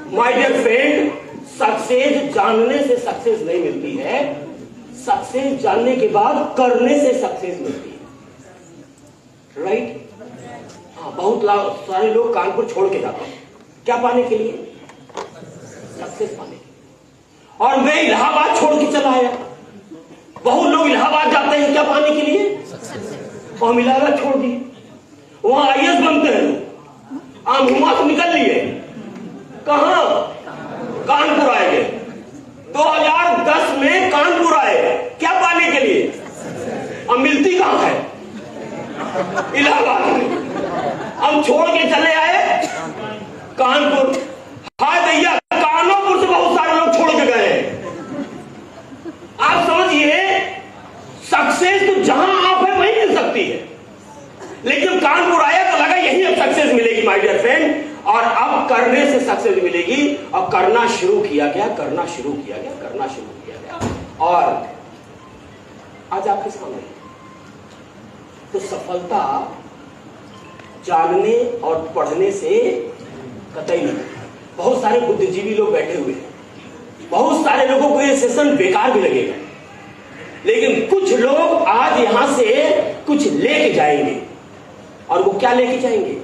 My dear friend, success जानने से success नहीं मिलती है, सक्सेस जानने के बाद करने से सक्सेस मिलती है। राइट? हाँ, बहुत सारे लोग कानपुर छोड़ के जाते हैं, क्या पाने के लिए? सक्सेस पाने के लिए। और मैं इलाहाबाद छोड़ के चला आया। बहुत लोग इलाहाबाद जाते हैं क्या पाने के लिए? और हम इलाहाबाद छोड़ दिए, वहां आईएएस बनते हैं, हम हुआ तो निकल लिए, कहां? कानपुर आए गए। 2010 में कानपुर आए, क्या पाने के लिए? अब मिलती कहां है? इलाहाबाद में। हम छोड़ के चले आए कानपुर। हाय भैया, कानपुर से बहुत सारे लोग छोड़ के गए। आप समझिए, सक्सेस तो जहां आप है वहीं मिल सकती है, लेकिन कानपुर आया तो लगा यही अब सक्सेस मिलेगी माय डियर फ्रेंड, और अब करने से सक्सेस मिलेगी। और करना शुरू किया गया, करना शुरू किया गया, करना शुरू किया गया, और आज आपके सामने। तो सफलता जानने और पढ़ने से कतई नहीं। बहुत सारे बुद्धिजीवी लोग बैठे हुए हैं, बहुत सारे लोगों को ये सेशन बेकार भी लगेगा, लेकिन कुछ लोग आज यहां से कुछ लेके जाएंगे। और वो क्या लेके जाएंगे?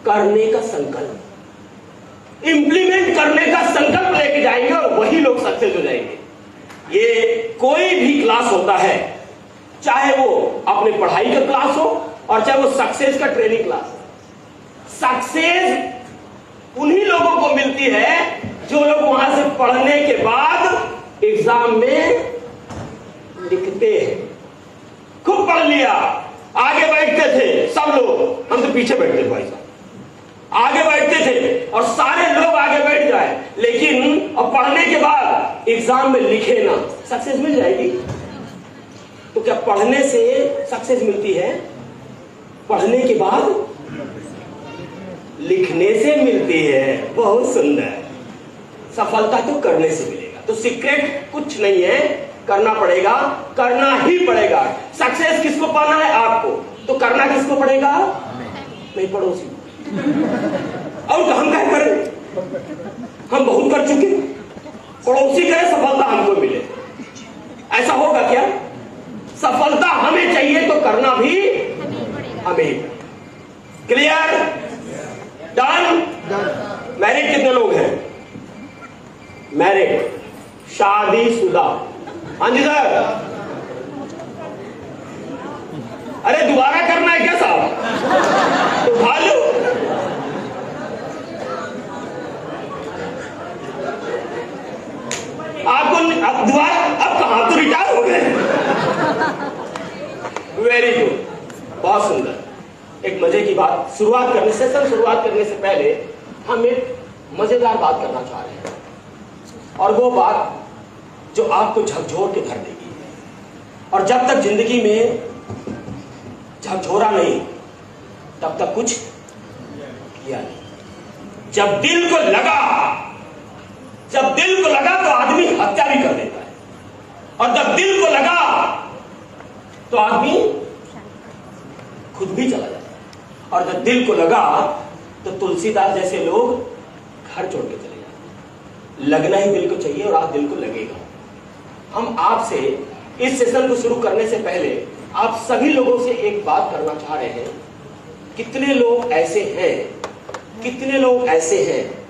करने का संकल्प, इंप्लीमेंट करने का संकल्प लेके जाएंगे, और वही लोग सक्सेस हो जाएंगे। ये कोई भी क्लास होता है, चाहे वो अपने पढ़ाई का क्लास हो और चाहे वो सक्सेस का ट्रेनिंग क्लास हो, सक्सेस उन्हीं लोगों को मिलती है जो लोग वहां से पढ़ने के बाद एग्जाम में लिखते हैं। खूब पढ़ लिया, आगे बैठते थे सब लोग, हम तो पीछे बैठते थे भाई साहब, आगे बैठते थे और सारे लोग आगे बैठ जाए, लेकिन अब पढ़ने के बाद एग्जाम में लिखे ना, सक्सेस मिल जाएगी? तो क्या पढ़ने से सक्सेस मिलती है? पढ़ने के बाद लिखने से मिलती है। बहुत सुंदर। सफलता तो करने से मिलेगा। तो सीक्रेट कुछ नहीं है, करना पड़ेगा, करना ही पड़ेगा। सक्सेस किसको पाना है? आपको। तो करना किसको पड़ेगा? नहीं, पड़ोसी को। और हम क्या करें? हम बहुत कर चुके, पड़ोसी करे सफलता हमको मिले, ऐसा होगा क्या? सफलता हमें चाहिए तो करना भी हमें। क्लियर? डन? मैरिड कितने लोग हैं? मैरिड, शादीशुदा? हाँ जी सर। अरे दोबारा करना है क्या साहब? तो उठा लो। आपको अब दोबारा, अब कहां तो रिटायर हो गए। वेरी गुड, बहुत सुंदर। एक मजे की बात शुरुआत करने से पहले हम एक मजेदार बात करना चाह रहे हैं, और वो बात जो आपको झकझोर के धर देगी। और जब तक जिंदगी में झकझोरा नहीं, तब तक कुछ किया नहीं। जब दिल को लगा तो आदमी हत्या भी कर देता है, और जब दिल को लगा तो आदमी खुद भी चला जाता है, और जब दिल को लगा तो तुलसीदास जैसे लोग घर छोड़ के चले जाते हैं। लगना ही दिल को चाहिए, और आज दिल को लगेगा। हम आपसे इस सेशन को शुरू करने से पहले आप सभी लोगों से एक बात करना चाह रहे हैं। कितने लोग ऐसे हैं,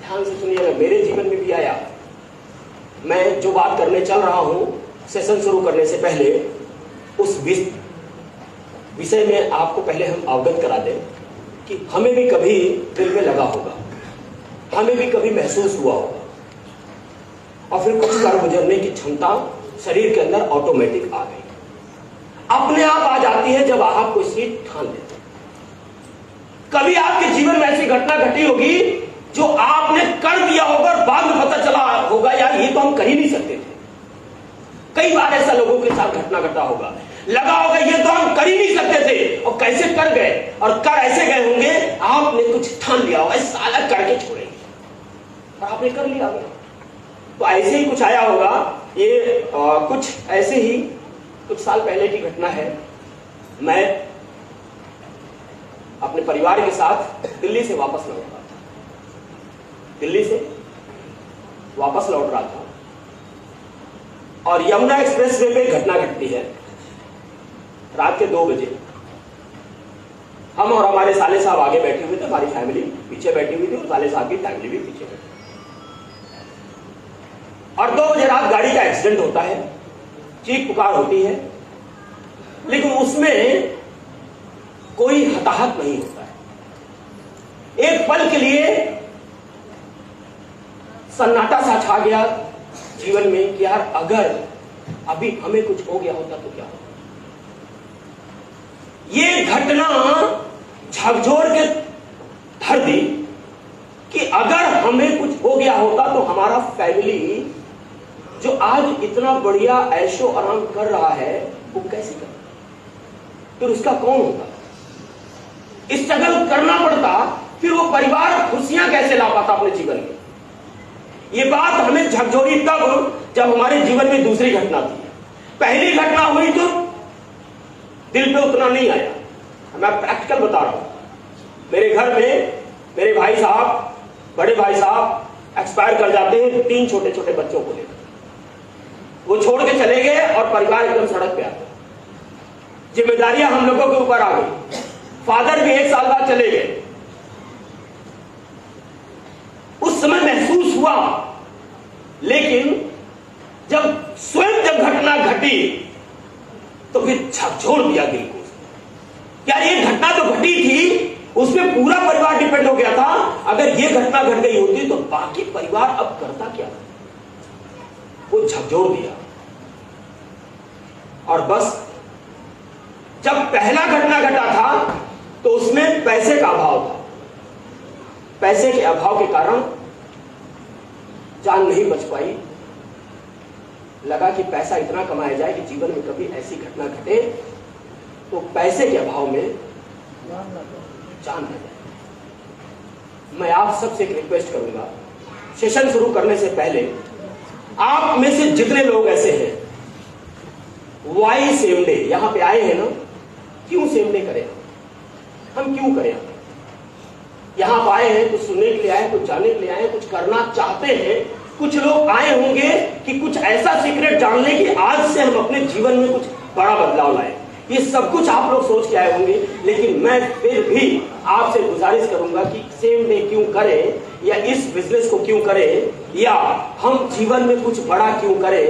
ध्यान से सुनिएगा, मेरे जीवन में भी आया। मैं जो बात करने चल रहा हूं सेशन शुरू करने से पहले, उस विषय में आपको पहले हम अवगत करा दें कि हमें भी कभी दिल में लगा होगा, हमें भी कभी महसूस हुआ होगा, और फिर कुछ कर गुजरने की क्षमता शरीर के अंदर ऑटोमेटिक आ गई, अपने आप आ जाती है जब आप कोई चीज ठान लेते हैं। कभी आपके जीवन में ऐसी घटना घटी होगी जो आपने कर दिया होगा और बाद में पता चला होगा यार ये तो हम कर ही नहीं सकते थे। कई बार ऐसा लोगों के साथ घटना घटा होगा, लगा होगा ये तो हम कर ही नहीं सकते थे, और कैसे कर गए, और कर ऐसे गए होंगे आपने कुछ ठान लिया होगा साला करके छोड़ेंगे, और आपने कर लिया होगा। तो ऐसे ही कुछ आया होगा। ये कुछ ऐसे ही कुछ साल पहले की घटना है। मैं अपने परिवार के साथ दिल्ली से वापस लौटा था। दिल्ली से वापस लौट रहा था और यमुना एक्सप्रेसवे पे घटना घटती है रात के 2 बजे। हम और हमारे साले साहब आगे बैठे हुए थे, हमारी फैमिली पीछे बैठी हुई थी और साले साहब की फैमिली भी पीछे बैठी। और 2 बजे रात गाड़ी का एक्सीडेंट होता है, चीख पुकार होती है, लेकिन उसमें कोई हताहत नहीं होता है। एक पल के लिए सन्नाटा सा छा गया जीवन में कि यार अगर अभी हमें कुछ हो गया होता तो क्या होता। ये घटना झकझोर के धर दी कि अगर हमें कुछ हो गया होता तो हमारा फैमिली जो आज इतना बढ़िया ऐशो आराम कर रहा है वो कैसे कर, फिर उसका कौन होगा। स्ट्रगल करना पड़ता, फिर वो परिवार खुशियां कैसे ला पाता अपने जीवन में। ये बात हमें झकझोरी तब जब हमारे जीवन में दूसरी घटना थी। पहली घटना हुई तो दिल पे उतना नहीं आया। मैं प्रैक्टिकल बता रहा हूं। मेरे घर में मेरे भाई साहब, बड़े भाई साहब एक्सपायर कर जाते हैं 3 छोटे छोटे बच्चों को लेकर। वो छोड़ के चले गए और परिवार एकदम सड़क पे आ गया। जिम्मेदारियां हम लोगों के ऊपर आ गई। फादर भी 1 साल बाद चले गए। उस समय महसूस हुआ, लेकिन जब स्वयं घटना घटी तो फिर झकझोर दिया दिल को। यार ये घटना तो घटी थी, उसमें पूरा परिवार डिपेंड हो गया था। अगर ये घटना घट गई होती तो बाकी परिवार अब करता क्या। वो झकझोर दिया। और बस जब पहला घटना घटा था तो उसमें पैसे का अभाव था। पैसे के अभाव के कारण जान नहीं बच पाई। लगा कि पैसा इतना कमाया जाए कि जीवन में कभी ऐसी घटना घटे तो पैसे के अभाव में जान न जाए। मैं आप सबसे एक रिक्वेस्ट करूंगा, सेशन शुरू करने से पहले आप में से जितने लोग ऐसे हैं वाई सेम डे यहां पे आए हैं ना, क्यों सेम डे करें हम क्यों करें। यहां पर आए हैं कुछ सुनने के लिए आए, कुछ जानने के लिए आए, कुछ करना चाहते हैं। कुछ लोग आए होंगे कि कुछ ऐसा सीक्रेट जान लें कि आज से हम अपने जीवन में कुछ बड़ा बदलाव लाए। ये सब कुछ आप लोग सोच के आए होंगे, लेकिन मैं फिर भी आपसे गुजारिश करूंगा कि सेम डे क्यों करें, या इस बिजनेस को क्यों करें, या हम जीवन में कुछ बड़ा क्यों करें।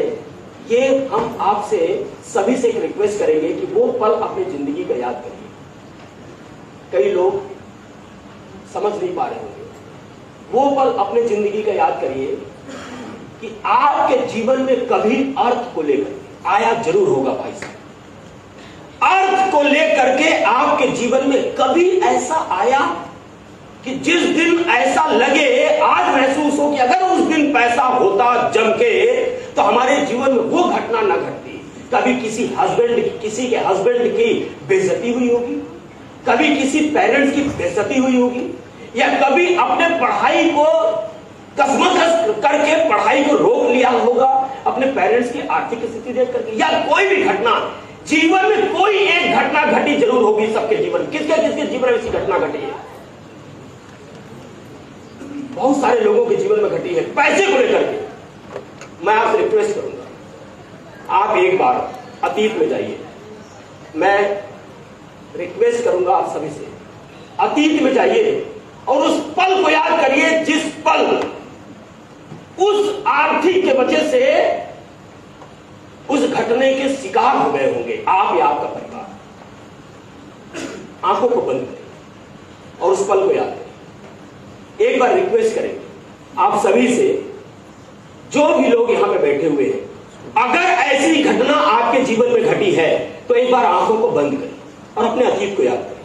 ये हम आपसे सभी से एक रिक्वेस्ट करेंगे कि वो पल अपनी जिंदगी का याद करिए। कई लोग समझ नहीं पा रहे होंगे। वो पल अपने जिंदगी का याद करिए कि आपके जीवन में कभी अर्थ को लेकर आया जरूर होगा भाई साहब। अर्थ को लेकर के आपके जीवन में कभी ऐसा आया कि जिस दिन ऐसा लगे, आज महसूस हो कि अगर उस दिन पैसा होता जम के तो हमारे जीवन में वो घटना ना घटती। कभी किसी के हस्बैंड की बेइज्जती हुई होगी, कभी किसी पेरेंट्स की बेइज्जती हुई होगी, या कभी अपने पढ़ाई को कसमकस करके पढ़ाई को रोक लिया होगा अपने पेरेंट्स की आर्थिक स्थिति देख करके, या कोई भी घटना जीवन में कोई एक घटना घटी जरूर होगी सबके जीवन। किसके जीवन में ऐसी घटना घटी है? बहुत सारे लोगों के जीवन में घटी है पैसे को लेकर के। मैं आपसे रिक्वेस्ट करूंगा, आप एक बार अतीत में जाइए। मैं रिक्वेस्ट करूंगा आप सभी से, अतीत में जाइए और उस पल को याद करिए जिस पल उस आर्थिक के वजह से उस घटने के शिकार हो गए होंगे आप या आपका परिवार। आंखों को बंद करें और उस पल को याद करें। एक बार रिक्वेस्ट करेंगे आप सभी से, जो भी लोग यहां पे बैठे हुए हैं, अगर ऐसी घटना आपके जीवन में घटी है तो एक बार आंखों को बंद करें और अपने अतीत को याद करें।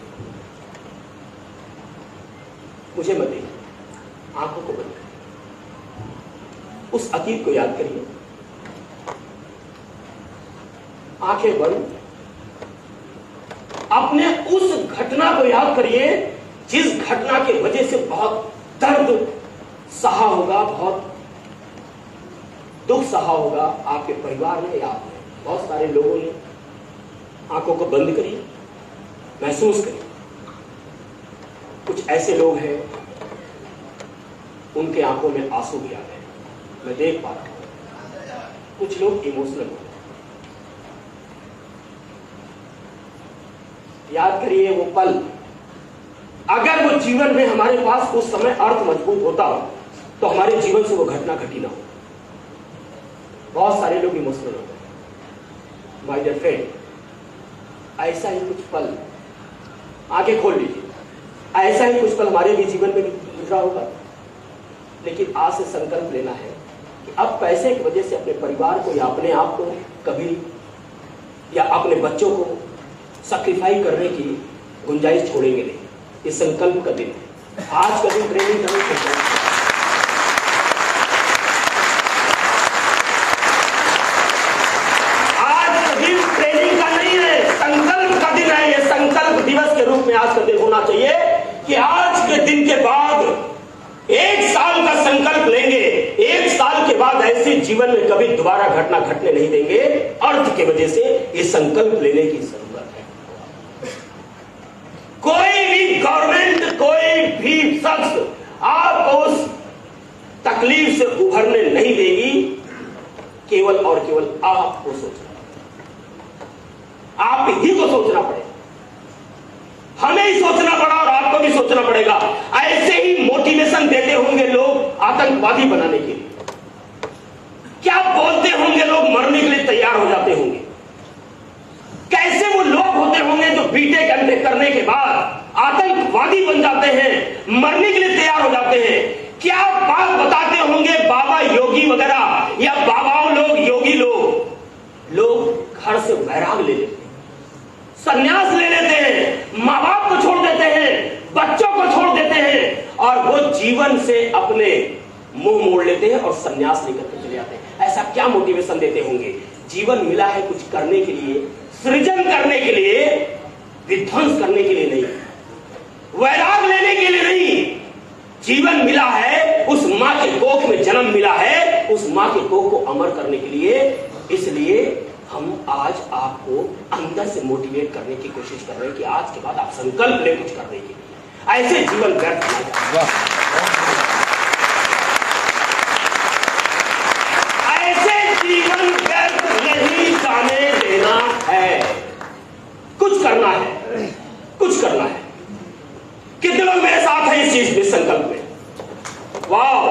मुझे मत देखिए, आंखों को बंद करें, उस अतीत को याद करिए। आंखें बंद, अपने उस घटना को याद करिए जिस घटना की वजह से बहुत दर्द सहा होगा, बहुत दुख सहा होगा आपके परिवार ने या आपने, बहुत सारे लोगों ने। आंखों को बंद करिए, महसूस करिए। कुछ ऐसे लोग हैं उनके आंखों में आंसू भी आ गए। मैं देख पा रहा हूं कुछ लोग इमोशनल हो गए। याद करिए वो पल, अगर वो जीवन में हमारे पास उस समय अर्थ मजबूत होता तो हमारे जीवन से वो घटना घटी ना हो। बहुत सारे लोग इमोशनल हो गए। माय डियर फ्रेंड, ऐसा ही कुछ पल, आंखें खोल लीजिए, ऐसा ही कुछ पल हमारे भी जीवन में गुजरा होगा। लेकिन आज से संकल्प लेना है कि अब पैसे की वजह से अपने परिवार को या अपने आप को कभी या अपने बच्चों को सैक्रिफाइस करने की गुंजाइश छोड़ेंगे नहीं। ये संकल्प का दिन है। आज का दिन ट्रेनिंग करने के दिवस के रूप में आज का दिन होना चाहिए कि आज के दिन के बाद 1 साल का संकल्प लेंगे। 1 साल के बाद ऐसे जीवन में कभी दोबारा घटना घटने नहीं देंगे। अर्थ की वजह से ये संकल्प लेने की जरूरत है। कोई भी गवर्नमेंट, कोई भी शख्स आपको उस तकलीफ से उभरने नहीं देगी। केवल और केवल आपको सोचना, आप ही को सोचना पड़ेगा। हमें ही सोचना पड़ा और आपको भी सोचना पड़ेगा। ऐसे ही मोटिवेशन देते होंगे लोग आतंकवादी बनाने के लिए, क्या बोलते होंगे लोग मरने के लिए तैयार हो जाते होंगे। कैसे वो लोग होते होंगे जो बीटेक एमटेक करने के बाद आतंकवादी बन जाते हैं, मरने के लिए तैयार हो जाते हैं। क्या बात बताते होंगे बाबा योगी वगैरह या बाबाओं लोग, योगी लोग घर से वैराग ले लेते हैं, संन्यास ले लेते हैं, माँ बाप को छोड़ देते हैं, बच्चों को छोड़ देते हैं और वो जीवन से अपने मुंह मोड़ लेते हैं और संन्यास लेकर के चले जाते हैं। ऐसा क्या मोटिवेशन देते होंगे? जीवन मिला है कुछ करने के लिए, सृजन करने के लिए, विध्वंस करने के लिए नहीं, वैराग लेने के लिए नहीं। जीवन मिला है, उस मां के कोख में जन्म मिला है, उस मां के कोख को अमर करने के लिए। इसलिए हम आज आपको अंदर से मोटिवेट करने की कोशिश कर रहे हैं कि आज के बाद आप संकल्प ले कुछ करने के लिए। ऐसे जीवन व्यर्थ ना जाए, ऐसे जीवन व्यर्थ नहीं जाने देना है। कुछ करना है, कुछ करना है। कितने लोग मेरे साथ हैं इस चीज में, संकल्प में? वाह,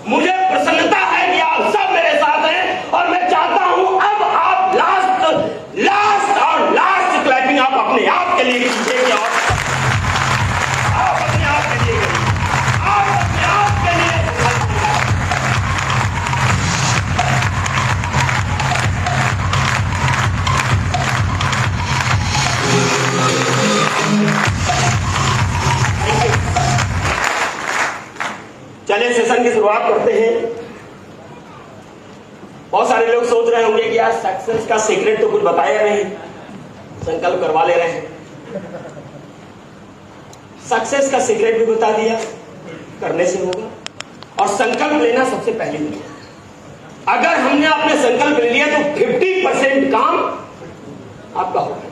मुझे प्रसन्नता है कि आप सब मेरे साथ हैं और मैं चाहता हूं अब आप लास्ट क्लैपिंग आप अपने आप के लिए कीजिए और आप अपने आप के लिए करिए, आप अपने आप के लिए। चलिए सेशन की शुरुआत करते हैं। बहुत सारे लोग सोच रहे होंगे कि यार सक्सेस का सीक्रेट तो कुछ बताया नहीं, संकल्प करवा ले रहे हैं। सक्सेस का सीक्रेट भी बता दिया, करने से होगा। और संकल्प लेना सबसे पहली बात। अगर हमने अपने संकल्प ले लिया तो 50% काम आपका हो गया,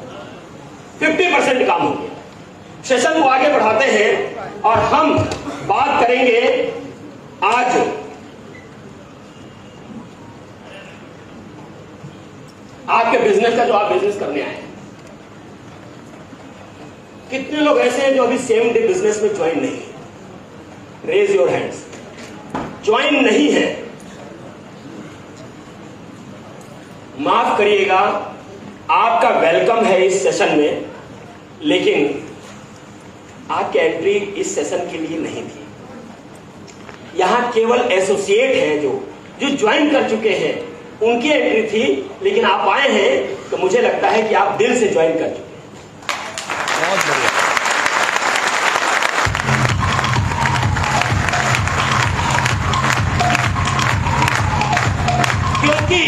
50% काम हो गया। सेशन को आगे बढ़ाते हैं और हम बात करेंगे आज आपके बिजनेस का, जो आप बिजनेस करने आए हैं। कितने लोग ऐसे हैं जो अभी सेम डे बिजनेस में ज्वाइन नहीं है? Raise your hands. ज्वाइन नहीं है, माफ करिएगा, आपका वेलकम है इस सेशन में, लेकिन आपकी एंट्री इस सेशन के लिए नहीं थी। यहां केवल एसोसिएट हैं जो ज्वाइन कर चुके हैं, उनकी एंट्री थी। लेकिन आप आए हैं तो मुझे लगता है कि आप दिल से ज्वाइन कर चुके हैं। बहुत बढ़िया। क्योंकि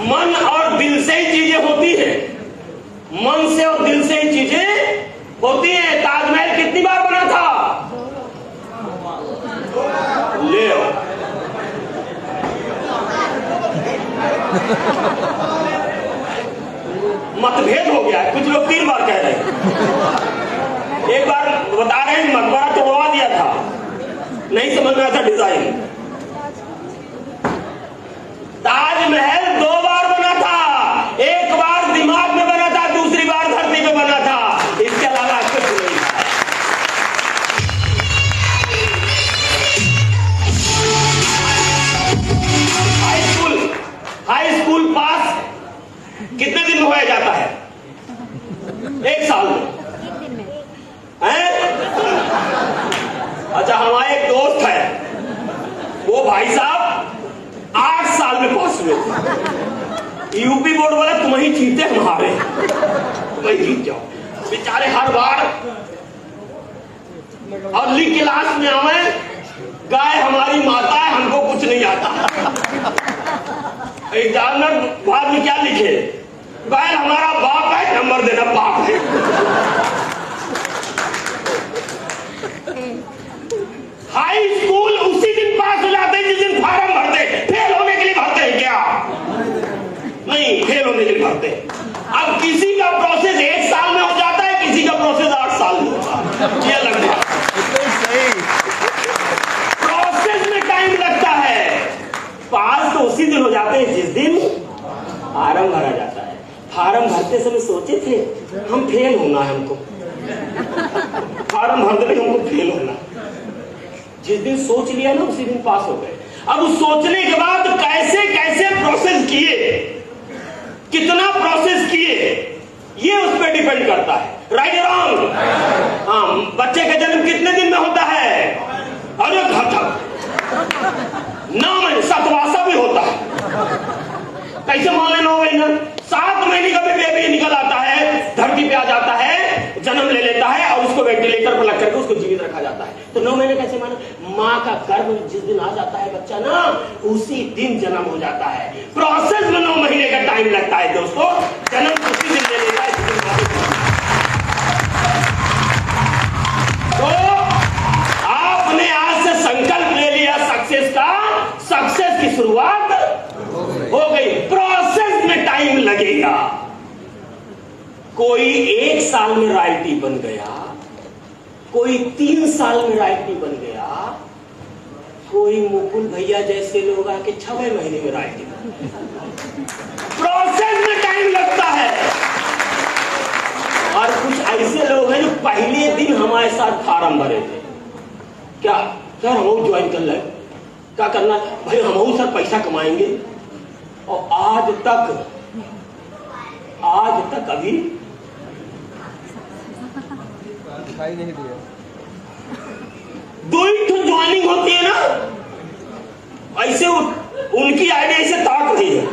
मन और दिल से ही चीजें होती हैं, मन से और दिल से ही चीजें होती हैं। ताजमहल कितनी बार बना था? ले आओ। मतभेद हो गया है, कुछ लोग 3 बार कह रहे हैं। एक बार बता रहे हैं मकबरा तोड़वा दिया था, नहीं समझ में आता डिजाइन। ताजमहल 2 बार बना था, एक बार दिमाग में बना था, दूसरी बार धरती पे बना था, इसके अलावा कुछ नहीं था। हाई स्कूल पास कितने दिन में हो जाता है? 1 साल में हैं? अच्छा, हमारे एक दोस्त है, वो भाई साहब 8 साल में पास हुए थे। यूपी बोर्ड वाला तुम ही जीते, हमारे तुम ही जीत जाओ बेचारे हर बार। अगली क्लास में आवे, गाय हमारी माता है, हमको कुछ नहीं आता। एग्जामिनर बाद में क्या लिखे? गाय हमारा बाप है, नंबर देना बाप है। हाई स्कूल उसी दिन पास हो जाते जिस दिन फॉर्म भरते। फेल होने के लिए भरते हैं क्या? नहीं, फेल होने के लिए भरते। अब किसी का प्रोसेस 1 साल में हो जाता है, किसी का प्रोसेस 8 साल में होता है। ये लग रहा प्रोसेस में टाइम लगता है। पास तो उसी दिन हो जाते हैं जिस दिन फॉर्म भरा जाता है। फॉर्म भरते समय सोचे थे हम फेल होना है, हमको फॉर्म भरते में हमको फेल होना। जिस दिन सोच लिया ना उसी दिन पास हो गए। अब उस सोचने के बाद कैसे कैसे प्रोसेस किए, कितना प्रोसेस किए, ये उस पर डिपेंड करता है। राइट या रॉन्ग? हाँ, बच्चे का जन्म कितने दिन में होता है? अरे घटा 9 महीने, 7वां भी होता है। कैसे मान लें 9 महीना? 7 महीने का भी बेबी निकल आता है, धरती पे आ जाता है, जन्म ले लेता है और उसको वेंटिलेटर पर लग करके उसको जीवित रखा जाता है। तो 9 महीने कैसे माना? माँ का गर्भ जिस दिन आ जाता है बच्चा ना, उसी दिन जन्म हो जाता है। प्रोसेस में 9 महीने का टाइम लगता है दोस्तों। जन्म उसी दिन ले लेता है। तो आपने आज से संकल्प ले लिया सक्सेस का, सक्सेस की शुरुआत हो गई। प्रोसेस में टाइम लगेगा। कोई 1 साल में राइटी बन गया, कोई 3 साल में राइटी बन गया, कोई मुकुल भैया जैसे लोग आके 6 महीने में राइटी बन गया। प्रोसेस में टाइम लगता है। और कुछ ऐसे लोग हैं जो पहले दिन हमारे साथ फॉर्म भरे थे। क्या सर हम ज्वाइन कर ले, क्या करना भाई? हम सर पैसा कमाएंगे। और आज तक अभी दिखाई नहीं दिया। 2 ज्वाइनिंग होती है ना, ऐसे उनकी आईडी ऐसे ताक रही है।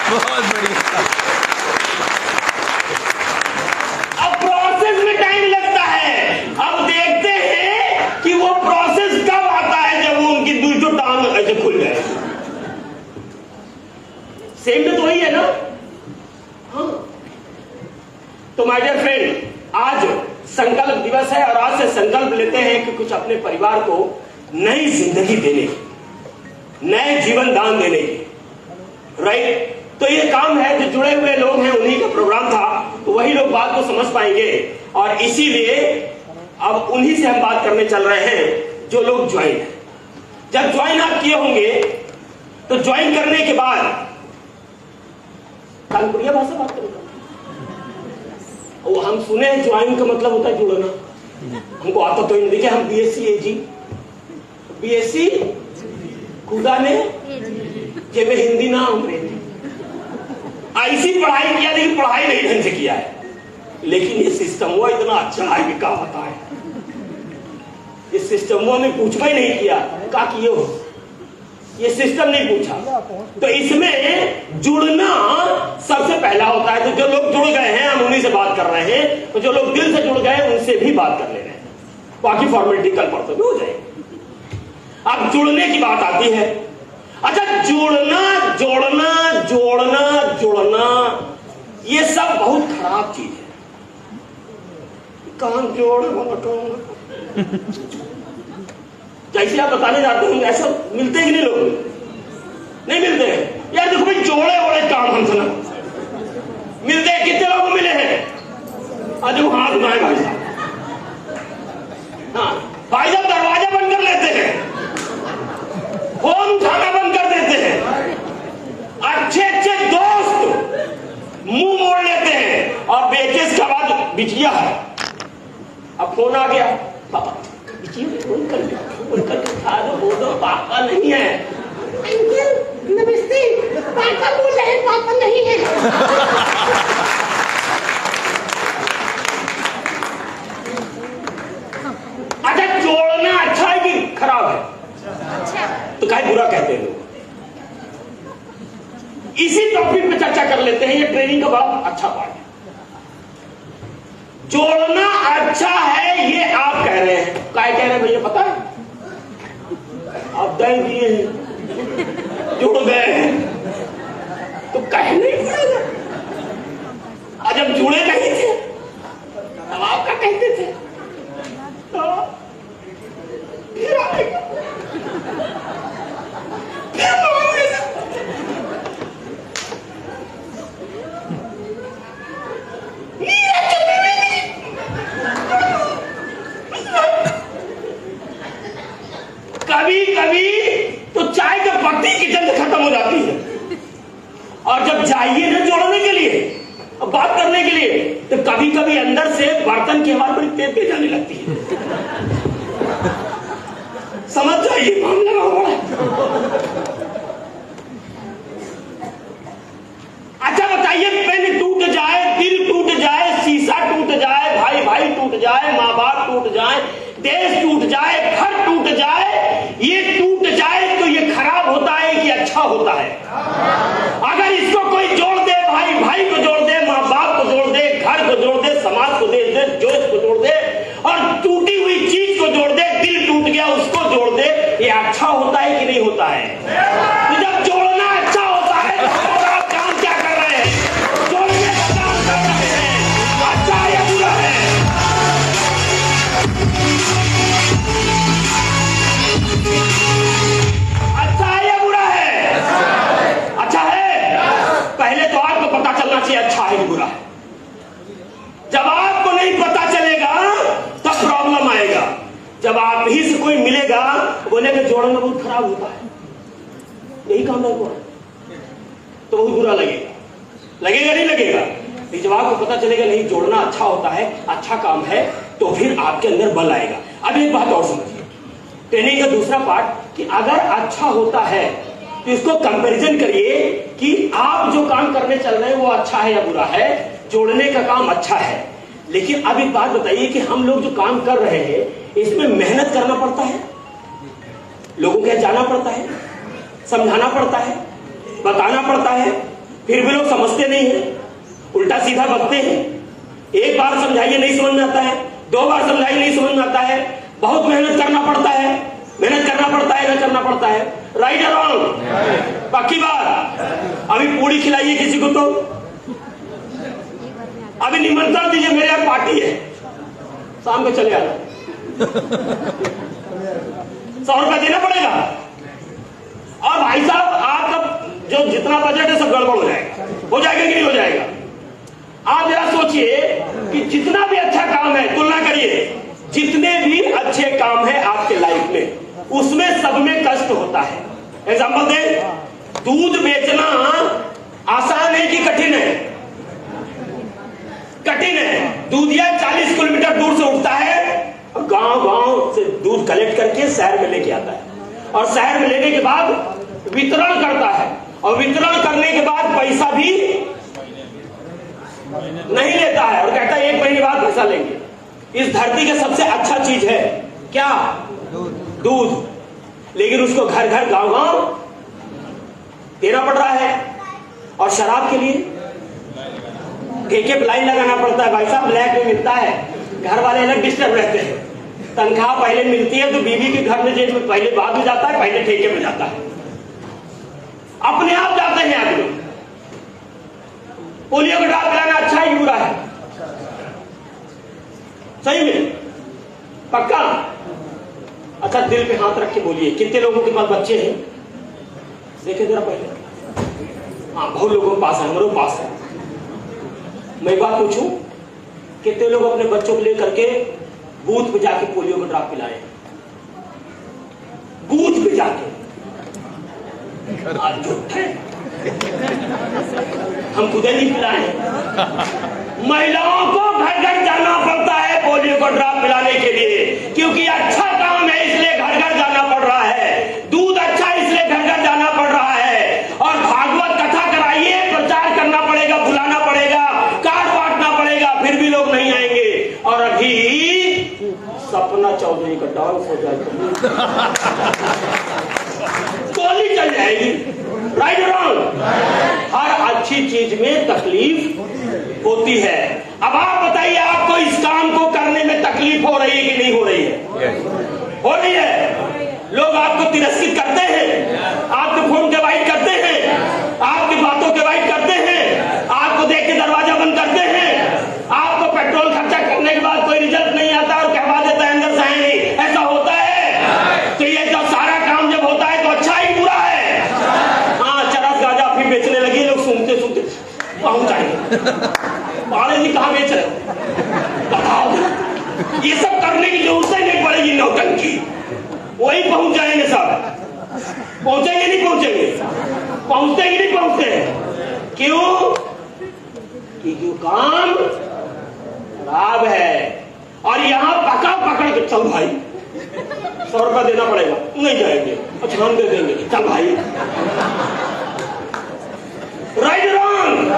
बहुत बढ़िया। अब प्रोसेस में टाइम लगता है। अब देखते हैं कि वो प्रोसेस कब आता है, जब वो उनकी 2 टांग ऐसे खुल जाए। सेम में तो वही है ना। हाँ, तो माय डियर फ्रेंड, आज संकल्प दिवस है और आज से संकल्प लेते हैं कि कुछ अपने परिवार को नई जिंदगी देने की, नए जीवन दान देने की। राइट? तो ये काम है, जो जुड़े हुए लोग हैं उन्हीं का प्रोग्राम था, तो वही लोग बात को समझ पाएंगे। और इसीलिए अब उन्हीं से हम बात करने चल रहे हैं जो लोग ज्वाइन है। जब ज्वाइन आप किए होंगे तो ज्वाइन करने के बाद कानपुरिया भाषा बात करेगा। वो हम सुने हैं ज्वाइन का मतलब होता है जुड़ना। हमको आता तो नहीं। देखिए हम बीएससी एजी, बीएससी खुदा ने जे में हिंदी ना अंग्रेजी, ऐसी पढ़ाई किया, लेकिन पढ़ाई नहीं ढंग से किया है। लेकिन ये सिस्टम वो इतना अच्छा है कि क्या बताएं। इस सिस्टम ने पूछा ही नहीं किया का किए हो, ये सिस्टम नहीं पूछा। तो इसमें जुड़ना सबसे पहला होता है। तो जो लोग जुड़ गए हैं हम उन्हीं से बात कर रहे हैं, तो जो लोग दिल से जुड़ गए उनसे भी बात कर ले रहे हैं। बाकी फॉर्मेलिटी कल परसों में हो जाएगी। अब जुड़ने की बात आती है। अच्छा, जुड़ना, जोड़ना, जोड़ना, जुड़ना, ये सब बहुत खराब चीज है। कान जोड़ जैसे आप बताने जाते हैं ऐसा मिलते ही नहीं, लोग नहीं मिलते हैं। यार देखो भाई, जोड़े ओड़े काम हमसे ना मिलते हैं। कितने लोगों को मिले हैं? आज वो हाथ उठाए भाई साहब। फोन आ गया, पापा फोन करके खा दो, बोल दो पापा नहीं है। अंकल नमस्ते, पापा बोल रहे हैं पापा नहीं है। अच्छा जोड़ना अच्छा है कि खराब है? अच्छा। तो काहे बुरा कहते हैं लोग? इसी टॉपिक पे चर्चा कर लेते हैं, ये ट्रेनिंग का बहुत अच्छा पार्ट है। जोड़ना अच्छा है ये आप कह रहे हैं, काय कह रहे हैं भैया पता है? आप दे दिए जुड़ गए तो कहने ही पड़ेगा। और जब जुड़े नहीं थे तब आप क्या कहते थे? तो फिर आएगा, फिर आएगा। कभी कभी तो चाय के पत्ती की जल्द खत्म हो जाती है, और जब जाइए ना जोड़ने के लिए, बात करने के लिए, तो कभी कभी अंदर से बर्तन की आवाज बड़ी तेज तेज आने लगती है। समझ जाइए मामला बड़ा। अच्छा बताइए, पेन टूट जाए, दिल टूट जाए, शीशा टूट जाए, भाई भाई टूट जाए, माँ बाप टूट जाए, देश टूट जाए, घर टूट जाए, ये टूट जाए तो ये खराब होता है कि अच्छा होता है? अगर इसको कोई जोड़ दे, भाई भाई को जोड़ दे, माँ बाप को जोड़ दे, घर को जोड़ दे, समाज को दे दे, जोश को जोड़ दे, और टूटी हुई चीज को जोड़ दे, दिल टूट गया उसको जोड़ दे, ये अच्छा होता है कि नहीं होता है? तो जब जोड़ना अच्छा होता है तो आप काम क्या कर रहे हैं? जोड़ने का काम कर रहे हैं। अच्छा या बुरा है? अच्छा है या बुरा है? अच्छा है। पहले तो आपको पता चलना चाहिए अच्छा है कि बुरा है। जब आपको नहीं पता चलेगा तब प्रॉब्लम आएगा। जब आप ही से कोई मिलेगा बोलेगा जोड़ना बहुत खराब होता है, यही काम है बुरा, तो बहुत बुरा लगेगा। लगेगा नहीं लगेगा? जब आपको पता चलेगा नहीं जोड़ना अच्छा होता है, अच्छा काम है, तो फिर आपके अंदर बल आएगा। अब एक बात और समझिए, ट्रेनिंग का दूसरा पार्ट कि अगर अच्छा होता है तो इसको कंपैरिजन करिए कि आप जो काम करने चल रहे हैं वो अच्छा है या बुरा है। जोड़ने का काम अच्छा है, लेकिन अब एक बात बताइए कि हम लोग जो काम कर रहे हैं इसमें मेहनत करना पड़ता है, लोगों के जाना पड़ता है, समझाना पड़ता है, बताना पड़ता है, फिर भी लोग समझते नहीं है, उल्टा सीधा बकते हैं। एक बार समझाइए नहीं समझ में आता है, दो बार समझाइए नहीं समझ में आता है, बहुत मेहनत करना पड़ता है। मेहनत करना पड़ता है ना करना पड़ता है? राइट और रॉन्ग? पक्की बात। अभी पूरी खिलाइए किसी को तो अभी निमंत्रण दीजिए, मेरे यहाँ पार्टी है, शाम को चले आना, 100 रुपया देना पड़ेगा। और भाई साहब आपका जो जितना बजट है सब गड़बड़ हो जाएगा। हो जाएगा कि नहीं हो जाएगा? आप जरा सोचिए कि जितना भी अच्छा काम है, तुलना करिए, जितने भी अच्छे काम है आपके लाइफ में, उसमें सब में कष्ट होता है। एग्जांपल दे, दूध बेचना आसान है कि कठिन है? कठिन है। दूधिया 40 किलोमीटर दूर से उठता है, गांव गांव से दूध कलेक्ट करके शहर में लेके आता है, और शहर में लेने के बाद वितरण करता है, और वितरण करने के बाद पैसा भी नहीं लेता है, और कहता है 1 महीने बाद पैसा लेंगे। इस धरती का सबसे अच्छा चीज है क्या? दूध। लेकिन उसको घर घर गांव गांव देना पड़ रहा है। और शराब के लिए ठेके पे लाइन लगाना पड़ता है। भाई साहब ब्लैक में मिलता है, घर वाले अलग डिस्टर्ब रहते हैं। तनख्वाह पहले मिलती है तो बीवी के घर में जेब में पहले बाद में जाता है, पहले ठेके में जाता है, अपने आप जाते हैं आदमी। पोलियो का ड्रॉप पिलाना अच्छा ही बुरा है? सही में? पक्का? अच्छा दिल पे हाथ रख के बोलिए, कितने लोगों के पास बच्चे हैं? देखे जरा पहले। हाँ, बहुत लोगों के पास है, हमारे पास है। मैं एक बात पूछूं, कितने लोग अपने बच्चों को लेकर के बूथ पे जाके पोलियो का ड्रॉप पिलाए? बूथ पे जाके? झूठे, हम खुद नहीं पिलाए। महिलाओं को घर घर जाना पड़ता है पोलियो का ड्रॉप पिलाने सपना चौधरी का डांस हो जाए तो गोली चल जाएगी। Right wrong? हर अच्छी चीज में तकलीफ होती है। अब आप बताइए, आपको इस काम को करने में तकलीफ हो रही है कि नहीं हो रही है? हो रही है। लोग आपको तिरस्कृत करते हैं, आपके फोन के वाइट करते हैं, आपकी बातों के वाइट करते हैं, आपको देख के दरवाजा बंद करते हैं, आपको पेट्रोल खर्चा करने के बाद कोई रिजल्ट नहीं आता और कहवा देता है अंदर से है नहीं। ऐसा होता है। तो ये जो सारा काम जब होता है तो अच्छा ही बुरा है? हाँ, चरस गांजा फिर बेचने लगी, लोग सुनते सुनते पहुंच जाएंगे। पाले जी कहाँ बेच रहे हो बताओ। ये सब करने की जरूरत नहीं पड़ेगी, नौटंकी वही पहुंच जाएंगे सब। पहुंचेंगे नहीं पहुंचेंगे? पहुंचते ही नहीं पहुंचते। क्यों? क्योंकि काम खराब है। और यहां पकड़ पकड़ के चल भाई 100 रुपया देना पड़ेगा, नहीं जाएंगे, अच्छा हम दे देंगे, चल भाई। Right wrong?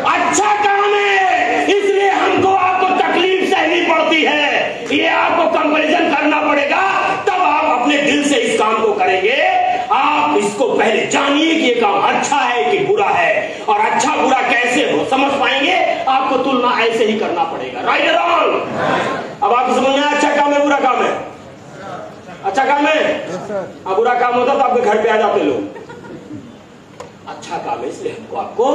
अच्छा काम है, इसलिए हमको आपको तकलीफ सहनी पड़ती है। ये आपको कंपैरिजन करना पड़ेगा, तब आप अपने दिल से इस काम को करेंगे। आप इसको पहले जानिए कि ये काम अच्छा है कि बुरा है, और अच्छा बुरा कैसे हो समझ पाएंगे। आपको तुलना ऐसे ही करना पड़ेगा। Right wrong? अब आपको समझना है अच्छा काम है बुरा काम है? अच्छा काम है। अब बुरा काम होता तो आपके घर पे आ जाते लोग। अच्छा काम है, इसलिए हमको आपको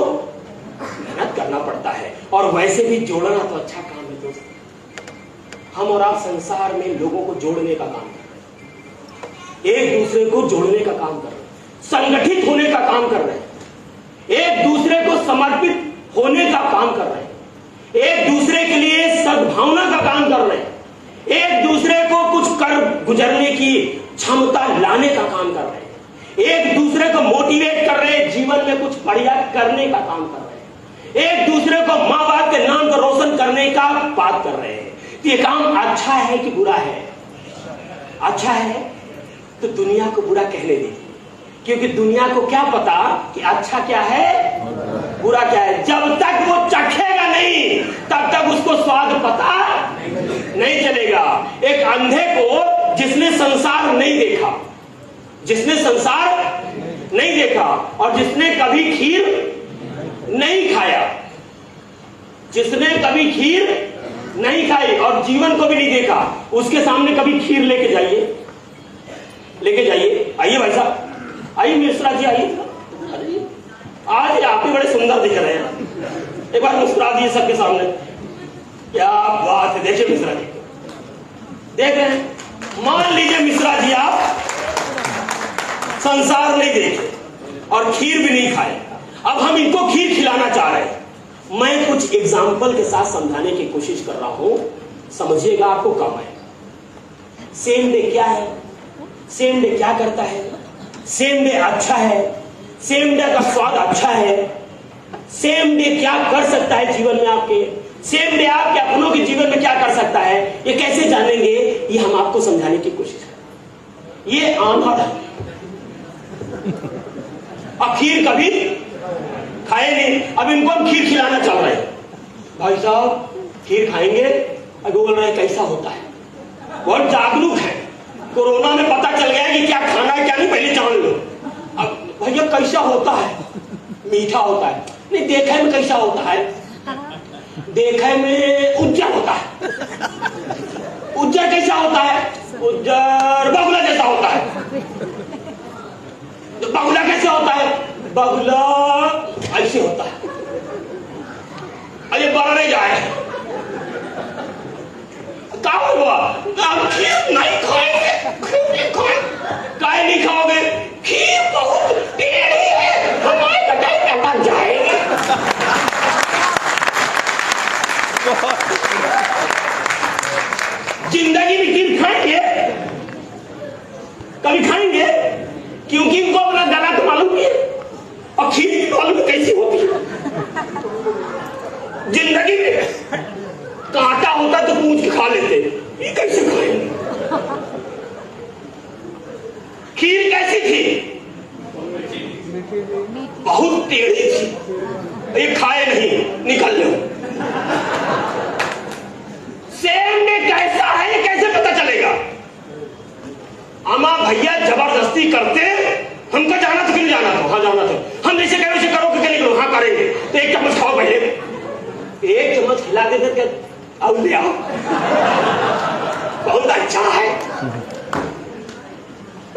मेहनत करना पड़ता है। और वैसे भी जोड़ना तो अच्छा काम है दोस्त। हम और आप संसार में लोगों को जोड़ने का काम कर रहे हैं, एक दूसरे को जोड़ने का काम कर रहे हैं, संगठित होने का काम कर रहे हैं, एक दूसरे को समर्पित होने का काम कर रहे हैं, एक दूसरे के लिए सद्भावना का काम कर रहे हैं, एक दूसरे को कुछ कर गुजरने की क्षमता लाने का काम कर रहे हैं, एक दूसरे को मोटिवेट कर रहे हैं, जीवन में कुछ बढ़िया करने का काम कर रहे हैं, एक दूसरे को माँ बाप के नाम को रोशन करने का बात कर रहे हैं। ये काम अच्छा है कि बुरा है? अच्छा है तो दुनिया को बुरा कहने दीजिए, क्योंकि दुनिया को क्या पता कि अच्छा क्या है बुरा क्या है। जब तक वो चखेगा नहीं तब तक उसको स्वाद पता नहीं चलेगा। एक अंधे को जिसने संसार नहीं देखा, जिसने संसार नहीं देखा और जिसने कभी खीर नहीं खाया, जिसने कभी खीर नहीं खाई और जीवन को भी नहीं देखा, उसके सामने कभी खीर लेके जाइए, लेके जाइए। आइए भाई साहब, आइए मिश्रा जी, आइए। आज आप ही बड़े सुंदर दिख रहे हैं, एक बार मुस्कुरा दिए सबके सामने। क्या बात है। देखिए मिश्रा जी, देख रहे हैं। मान लीजिए मिश्रा जी आप संसार नहीं देखे और खीर भी नहीं खाए, अब हम इनको खीर खिलाना चाह रहे हैं। मैं कुछ एग्जाम्पल के साथ समझाने की कोशिश कर रहा हूं, समझिएगा, आपको काम है। सेम डे क्या है, सेम डे क्या करता है, सेम डे अच्छा है, सेम डे का स्वाद अच्छा है, सेम डे क्या कर सकता है जीवन में आपके, सेम डे आपके अपनों के जीवन में क्या कर सकता है, ये कैसे जानेंगे, ये हम आपको समझाने की कोशिश करें। ये आंधड़ है, अब खीर कभी खाए नहीं, अब इनको हम खीर खिलाना चाह रहे हैं। भाई साहब खीर खाएंगे, अब बोल रहे हैं कैसा होता है। बहुत जागरूक है, कोरोना में पता चल गया कि क्या खाना है क्या नहीं, पहले जान लो। अब भैया कैसा होता है, मीठा होता है, नहीं देखे में कैसा होता है, देखे में उज्जर होता है। उज्जर कैसा होता है, उज्जर बगुला जैसा होता है। तो बगुला कैसे होता है, बगुला ऐसे होता है। अरे बरने जाए क्या हुआ, खीर नहीं खाएंगे, काय नहीं खाओगे, खीर बहुत टेढ़ी है, हमारे कटाई कटा जाएगी। जिंदगी में खीर खाएंगे, कभी खाएंगे, क्योंकि इनको अपना गला तो मालूम नहीं है और खीर की मालूम कैसी होती है। जिंदगी में कांटा होता तो पूछ के खा लेते, ये कैसे खाएंगे। खीर कैसी थी, बहुत टेढ़ी थी, ये खाए नहीं, निकल लो। सेम डे कैसा है ये कैसे पता अमा भैया जबरदस्ती करते, हमको जाना तो क्यों जाना था? हाँ जाना था। हम जैसे कहे वैसे करो कि निकलो, हाँ करेंगे। तो एक चम्मच खाओ पहले, एक चम्मच खिला देते क्या? अब ले आओ, बहुत अच्छा है।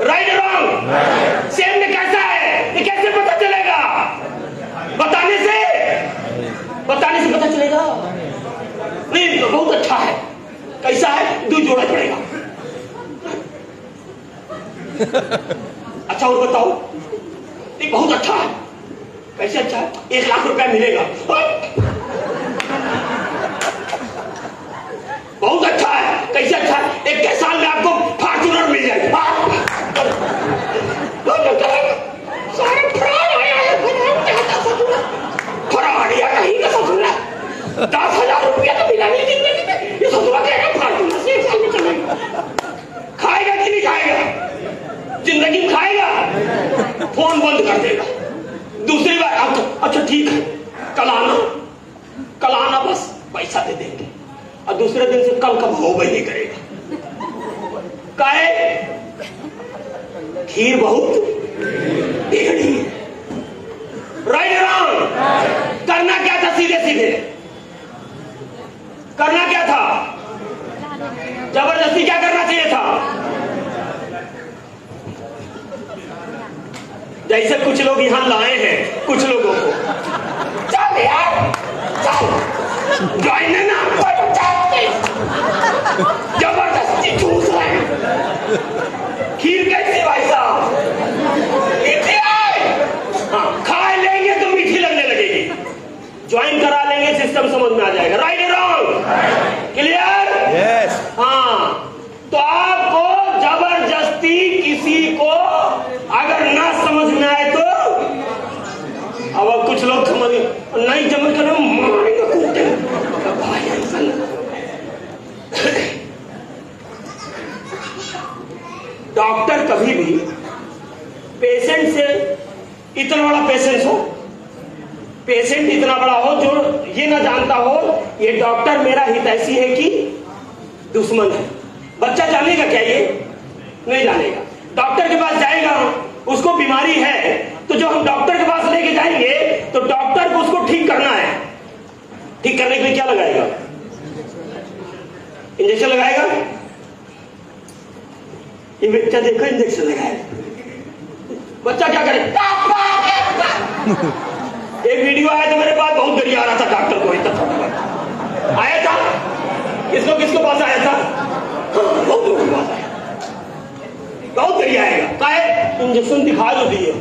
Right wrong? सेम में कैसा है ये कैसे पता चलेगा? बताने से पता चलेगा? नहीं, बहुत अच्छा है। कैसा है? दूध जोड़ना पड़ेगा। अच्छा और बताओ? ये बहुत अच्छा है। कैसे अच्छा है? 1 लाख रुपया मिलेगा। बहुत अच्छा है। कैसे अच्छा है? 1 साल में आपको फॉर्च्यूनर मिल जाएगा। सारे फ्रॉड आया है, फ्रॉड या कहीं का ससुरा 10,000 रुपया तो मिला नहीं जिंदगी में। ये ससुरा कह रहा फॉर्च्यूनर से 1 साल में चलेगा। खाएगा कि नहीं खाएगा? जिंदगी में खाएगा? फोन बंद कर देगा। दूसरी बार अच्छा ठीक है, कल आना बस पैसा दे देंगे। और दूसरे दिन से कल कब हो नहीं करेगा। काहे? खीर बहुत टेढ़ी है। Right wrong? करना क्या था? सीधे सीधे करना क्या था? जबरदस्ती क्या करना चाहिए था? जैसे कुछ लोग यहां लाए हैं, कुछ लोगों को चल यार चल ज्वाइन है ना, जबरदस्ती चूस रहे हैं। खीर कैसी भाई साहब? मीठी है। हाँ, खा लेंगे तो मीठी लगने लगेगी। ज्वाइन करा लेंगे, सिस्टम समझ में आ जाएगा। Right and wrong? Clear? Yes. हाँ, तो आपको जबरदस्ती किसी को अगर ना समझ में आए तो अब कुछ लोग समझ नहीं समझ कर मारेंगे, कूटेंगे। डॉक्टर कभी भी पेशेंट से इतना बड़ा पेशेंट इतना बड़ा हो जो ये ना जानता हो ये डॉक्टर मेरा हितैषी है कि दुश्मन है। बच्चा जानेगा क्या? ये नहीं जानेगा। डॉक्टर के पास जाएगा, उसको बीमारी है, तो जो हम डॉक्टर के पास लेके जाएंगे तो डॉक्टर को उसको ठीक करना है। ठीक करने के लिए क्या लगाएगा? इंजेक्शन लगाएगा। ये बच्चा देखो इंजेक्शन लगाएगा। बच्चा क्या करे? एक वीडियो आया था मेरे पास, बहुत डरी आ रहा था डॉक्टर को। इतना आया था, किसको पास आया था? बहुत लोगों के पास आया, बहुत डरी आएगा। इंजेक्शन दिखा जो दिए